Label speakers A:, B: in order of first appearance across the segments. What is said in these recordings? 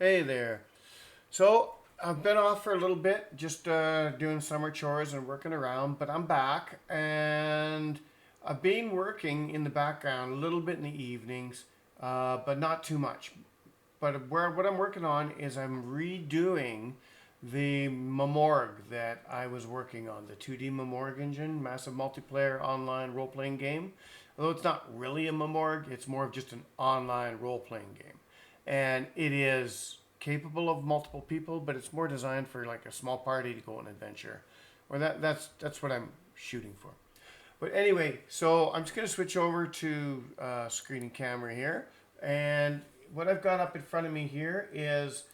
A: Hey there. So I've been off for a little bit, just doing summer chores and working around, but I'm back and I've been working in the background a little bit in the evenings, but not too much. But what I'm working on is I'm redoing the Memorg that I was working on, the 2D Memorg engine, massive multiplayer online role playing game. Although it's not really a Memorg, it's more of just an online role playing game. And it is capable of multiple people, but it's more designed for like a small party to go on an adventure. Or that's what I'm shooting for. But anyway, so I'm just going to switch over to screen and camera here. And what I've got up in front of me here is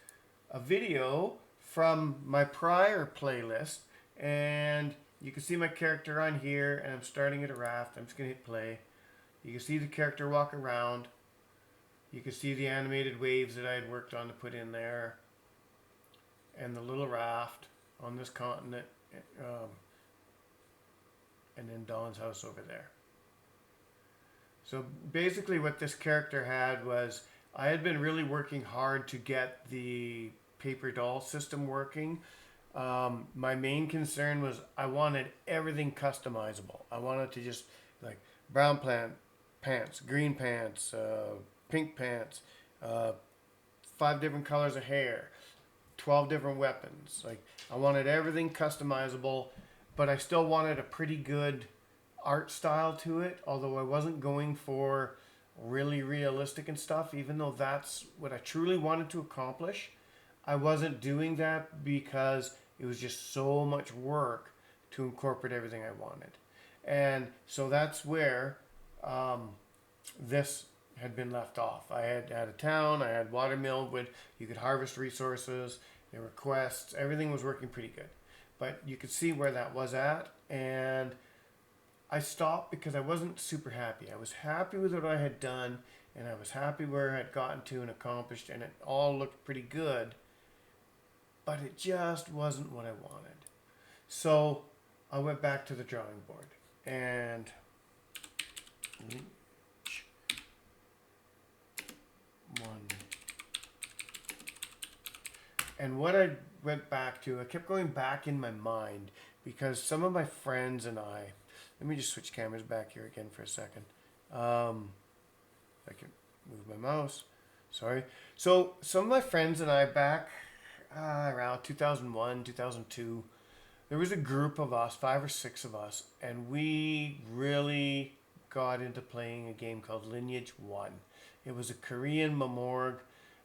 A: a video from my prior playlist. And you can see my character on here, and I'm starting at a raft. I'm just going to hit play. You can see the character walk around. You can see the animated waves that I had worked on to put in there. And the little raft on this continent. And then Dawn's house over there. So basically what this character had was I had been really working hard to get the paper doll system working. My main concern was I wanted everything customizable. I wanted to just like brown pants, green pants, pink pants, 5 different colors of hair, 12 different weapons. Like I wanted everything customizable, but I still wanted a pretty good art style to it, although I wasn't going for really realistic and stuff, even though that's what I truly wanted to accomplish. I wasn't doing that because it was just so much work to incorporate everything I wanted. And so that's where this had been left off. I had a town, I had watermill, where you could harvest resources, there were quests, everything was working pretty good. But you could see where that was at, and I stopped because I wasn't super happy. I was happy with what I had done, and I was happy where I had gotten to and accomplished, and it all looked pretty good, but it just wasn't what I wanted. So I went back to the drawing board, and one. And what I went back to, I kept going back in my mind because some of my friends and I, let me just switch cameras back here again for a second. I can move my mouse. Sorry. So some of my friends and I back around 2001, 2002, there was a group of us, 5 or 6 of us, and we really got into playing a game called Lineage 1. It was a Korean Memorg,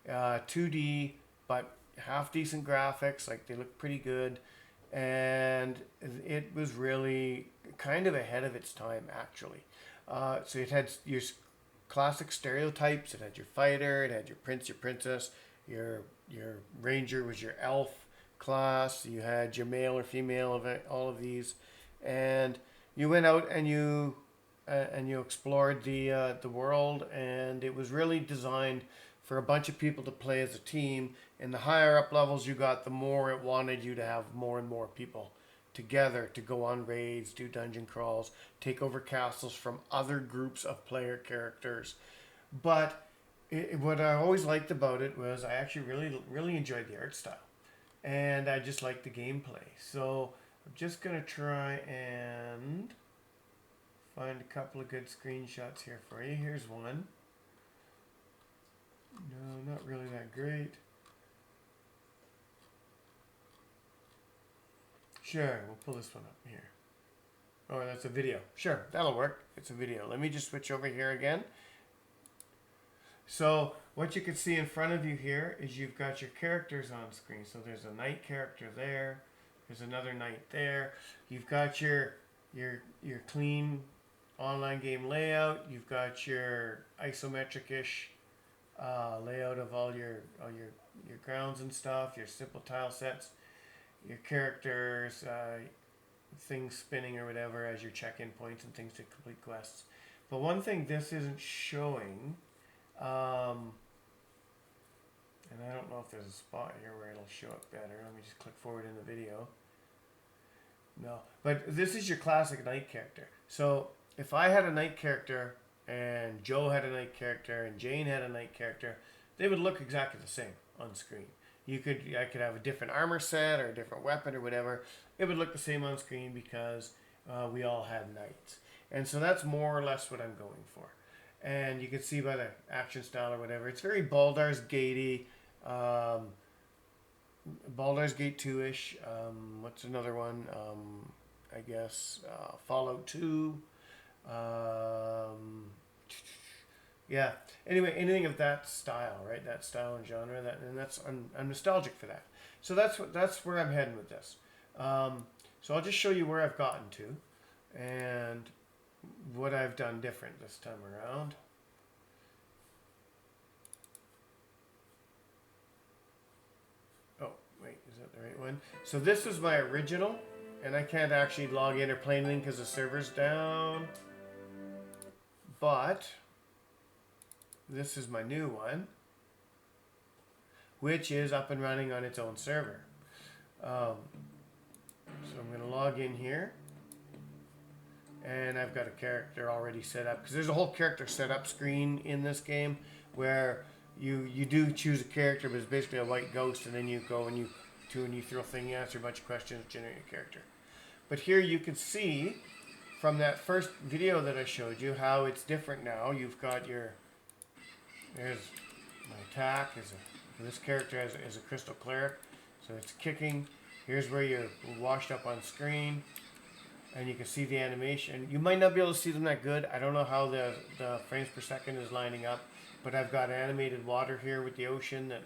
A: 2D, but half decent graphics, like they looked pretty good, and it was really kind of ahead of its time actually. So it had your classic stereotypes. It had your fighter, it had your prince, your princess, your ranger was your elf class. You had your male or female of it, all of these, and you went out and you explored the world, and it was really designed for a bunch of people to play as a team. And the higher up levels you got, the more it wanted you to have more and more people together to go on raids, do dungeon crawls, take over castles from other groups of player characters. But what I always liked about it was I actually really enjoyed the art style, and I just liked the gameplay. So I'm just gonna try and find a couple of good screenshots here for you. Here's one. No, not really that great. Sure, we'll pull this one up here. Oh, that's a video. Sure, that'll work. It's a video. Let me just switch over here again. So what you can see in front of you here is you've got your characters on screen. So there's a knight character there. There's another knight there. You've got your clean online game layout. You've got your isometric-ish layout of all your grounds and stuff, your simple tile sets, your characters, things spinning or whatever as your check-in points and things to complete quests. But one thing this isn't showing, and I don't know if there's a spot here where it'll show up better. Let me just click forward in the video. No, but this is your classic knight character. So if I had a knight character and Joe had a knight character and Jane had a knight character, they would look exactly the same. on screen. I could have a different armor set or a different weapon or whatever. It would look the same on screen because we all had knights. And so that's more or less what I'm going for. And you can see by the action style or whatever, it's very Baldur's Gate-y, Baldur's Gate 2-ish. What's another one? I guess Fallout 2. Yeah. Anyway, anything of that style, right? That style and genre. And that's I'm nostalgic for that. So that's where I'm heading with this. So I'll just show you where I've gotten to, and what I've done different this time around. Oh, wait, is that the right one? So this is my original, and I can't actually log in or play anything because the server's down. But this is my new one, which is up and running on its own server. So I'm going to log in here. And I've got a character already set up, because there's a whole character setup screen in this game where you do choose a character, but it's basically a white ghost, and then you go and you throw a thing, you answer a bunch of questions, generate a character. But here you can see from that first video that I showed you how it's different now. You've got there's my attack this character is a crystal cleric, so it's kicking. Here's where you're washed up on screen. And you can see the animation. You might not be able to see them that good. I don't know how the frames per second is lining up, but I've got animated water here with the ocean that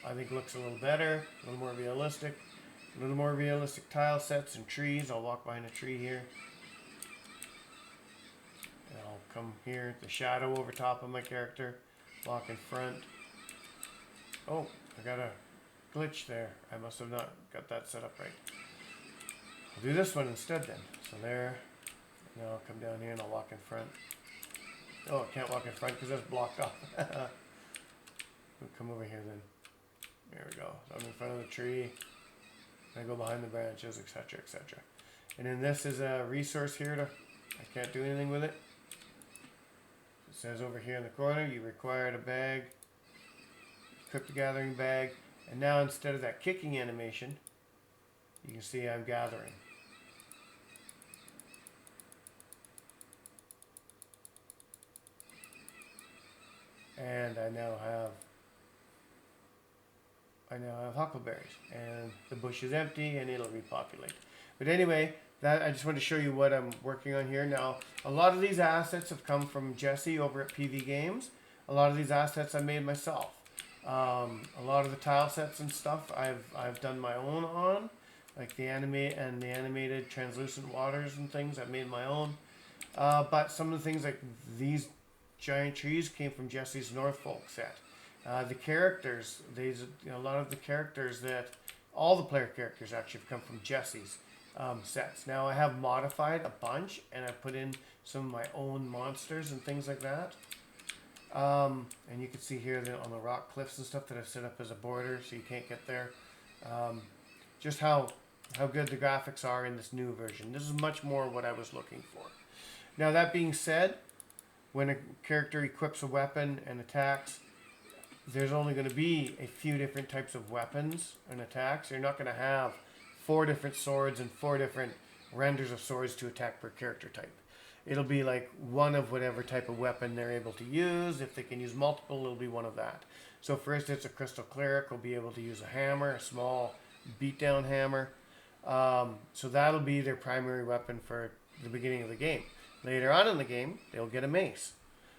A: I think looks a little better, a little more realistic. A little more realistic tile sets and trees. I'll walk behind a tree here. And I'll come here, the shadow over top of my character, walk in front. Oh, I got a glitch there. I must have not got that set up right. I'll do this one instead then. So there. Now I'll come down here and I'll walk in front. Oh, I can't walk in front because that's blocked off. We'll come over here then. There we go. So I'm in front of the tree. I go behind the branches, etc., etc. And then this is a resource here. I can't do anything with it. It says over here in the corner, you required a bag. Equip the gathering bag. And now instead of that kicking animation, you can see I'm gathering. And I now have huckleberries, and the bush is empty and it'll repopulate. But anyway, that I just want to show you what I'm working on here. Now, a lot of these assets have come from Jesse over at PV Games. A lot of these assets I made myself. A lot of the tile sets and stuff I've done my own on. Like the animated translucent waters and things, I've made my own. But some of the things like these giant trees came from Jesse's Northfolk set. The characters, a lot of the characters all the player characters actually have come from Jesse's sets. Now I have modified a bunch, and I put in some of my own monsters and things like that. And you can see here on the rock cliffs and stuff that I've set up as a border, so you can't get there. Just how good the graphics are in this new version. This is much more what I was looking for. Now that being said, when a character equips a weapon and attacks, there's only going to be a few different types of weapons and attacks. You're not going to have 4 different swords and 4 different renders of swords to attack per character type. It'll be like one of whatever type of weapon they're able to use. If they can use multiple, it'll be one of that. So for instance, a crystal cleric will be able to use a hammer, a small beatdown hammer. So that'll be their primary weapon for the beginning of the game. Later on in the game, they'll get a mace.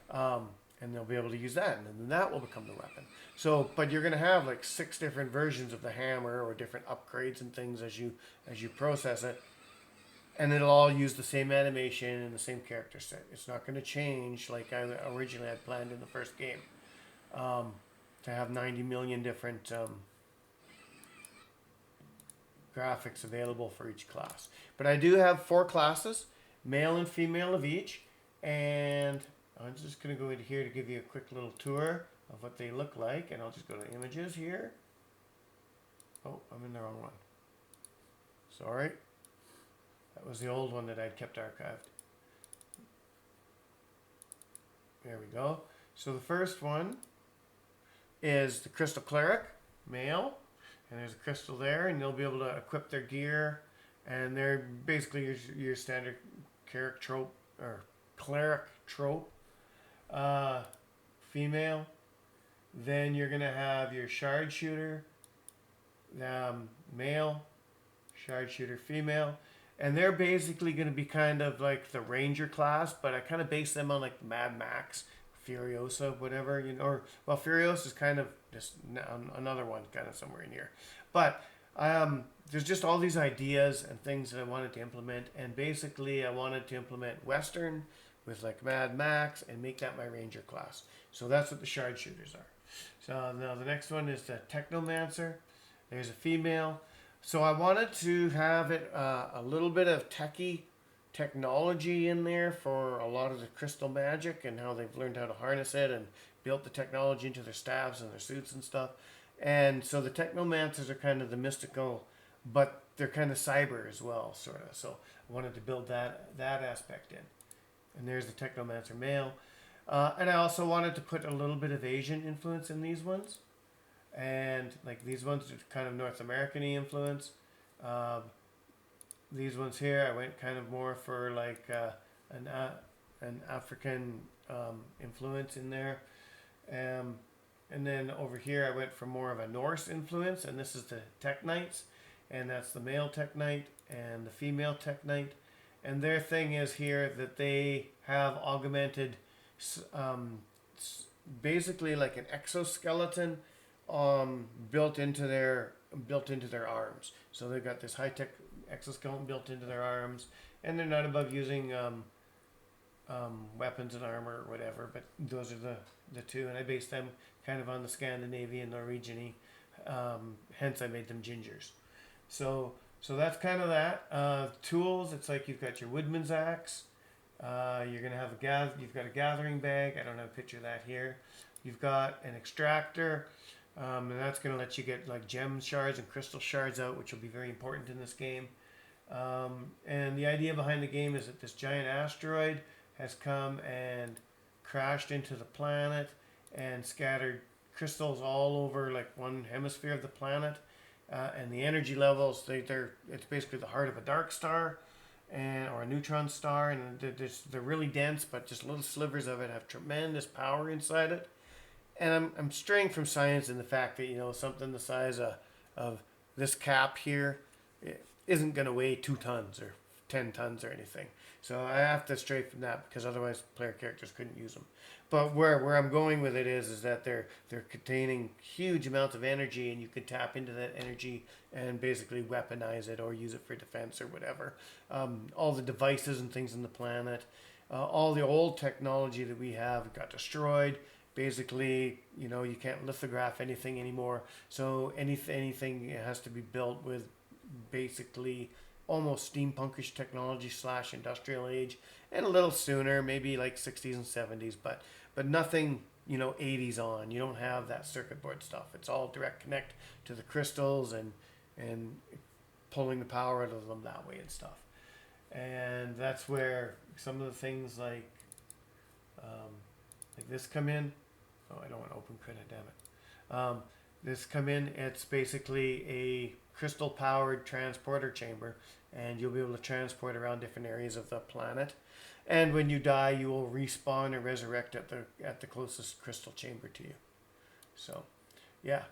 A: And they'll be able to use that, and then that will become the weapon. So, but you're going to have like 6 different versions of the hammer, or different upgrades and things as you process it. And it'll all use the same animation and the same character set. It's not going to change like I originally had planned in the first game. To have 90 million different graphics available for each class. But I do have 4 classes, male and female of each. And I'm just going to go into here to give you a quick little tour of what they look like. And I'll just go to images here. Oh, I'm in the wrong one. Sorry. That was the old one that I'd kept archived. There we go. So the first one is the Crystal Cleric, male, and there's a crystal there, and you'll be able to equip their gear, and they're basically your standard cleric trope, or cleric trope, uh, female. Then you're gonna have your shard shooter, male, shard shooter female, and they're basically going to be kind of like the ranger class, but I kind of base them on like Mad Max, Furiosa, whatever, you know. Or well, Furiosa is kind of just another one, kind of somewhere in here, but there's just all these ideas and things that I wanted to implement, and basically I wanted to implement Western with like Mad Max and make that my ranger class. So that's what the shard shooters are. So now the next one is the Technomancer. There's a female. So I wanted to have it a little bit of techie technology in there for a lot of the crystal magic and how they've learned how to harness it and built the technology into their staffs and their suits and stuff. And so the Technomancers are kind of the mystical, but they're kind of cyber as well, sort of. So I wanted to build that aspect in. And there's the Technomancer male. And I also wanted to put a little bit of Asian influence in these ones. And like these ones are kind of North American-y influence. These ones here, I went kind of more for like an African influence in there. And then over here, I went for more of a Norse influence. And this is the Tech Knights. And that's the male Tech Knight and the female Tech Knight. And their thing is here that they have augmented, basically like an exoskeleton, built into their arms. So they've got this high tech exoskeleton built into their arms, and they're not above using weapons and armor or whatever. But those are the two, and I based them kind of on the Scandinavian, Norwegian-y. Hence, I made them gingers. So that's kind of that. Tools, it's like you've got your woodman's axe. You're gonna have you've got a gathering bag. I don't have a picture of that here. You've got an extractor, and that's gonna let you get like gem shards and crystal shards out, which will be very important in this game. And the idea behind the game is that this giant asteroid has come and crashed into the planet and scattered crystals all over like one hemisphere of the planet. And the energy levels, it's basically the heart of a dark star, or a neutron star, and they're really dense, but just little slivers of it have tremendous power inside it. And I'm straying from science in the fact that, you know, something the size of this cap here isn't going to weigh 2 tons or 10 tons or anything. So I have to stray from that because otherwise player characters couldn't use them. But where I'm going with it is that they're containing huge amounts of energy, and you can tap into that energy and basically weaponize it or use it for defense or whatever. All the devices and things on the planet, all the old technology that we have got destroyed. Basically, you know, you can't lithograph anything anymore. So anything has to be built with basically almost steampunkish technology / industrial age, and a little sooner, maybe like 60s and 70s, but nothing, you know, 80s on. You don't have that circuit board stuff. It's all direct connect to the crystals and pulling the power out of them that way and stuff. And that's where some of the things like this come in. Oh, I don't want to open credit, damn it. This come in. It's basically a crystal powered transporter chamber, and you'll be able to transport around different areas of the planet. And when you die, you will respawn or resurrect at the closest crystal chamber to you. So, yeah.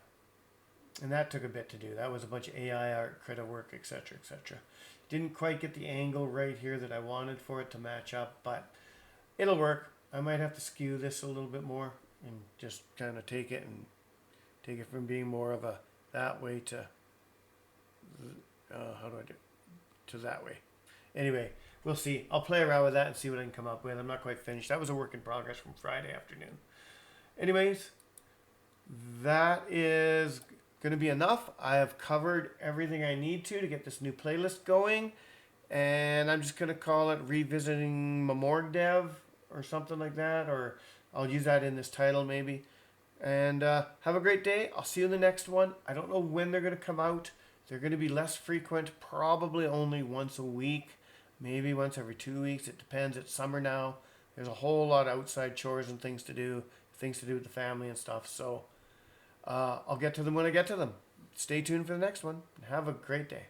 A: And that took a bit to do. That was a bunch of AI art, credit work, etc., etc. Didn't quite get the angle right here that I wanted for it to match up, but it'll work. I might have to skew this a little bit more and just kind of take it from being more of a that way to how do I do it? To that way. Anyway, we'll see. I'll play around with that and see what I can come up with. I'm not quite finished. That was a work in progress from Friday afternoon. Anyways, that is going to be enough. I have covered everything I need to get this new playlist going, and I'm just going to call it Revisiting Memorg Dev or something like that, or I'll use that in this title maybe. And have a great day. I'll see you in the next one. I don't know when they're going to come out. They're going to be less frequent, probably only once a week, maybe once every 2 weeks. It depends. It's summer now. There's a whole lot of outside chores and things to do with the family and stuff. So I'll get to them when I get to them. Stay tuned for the next one. Have a great day.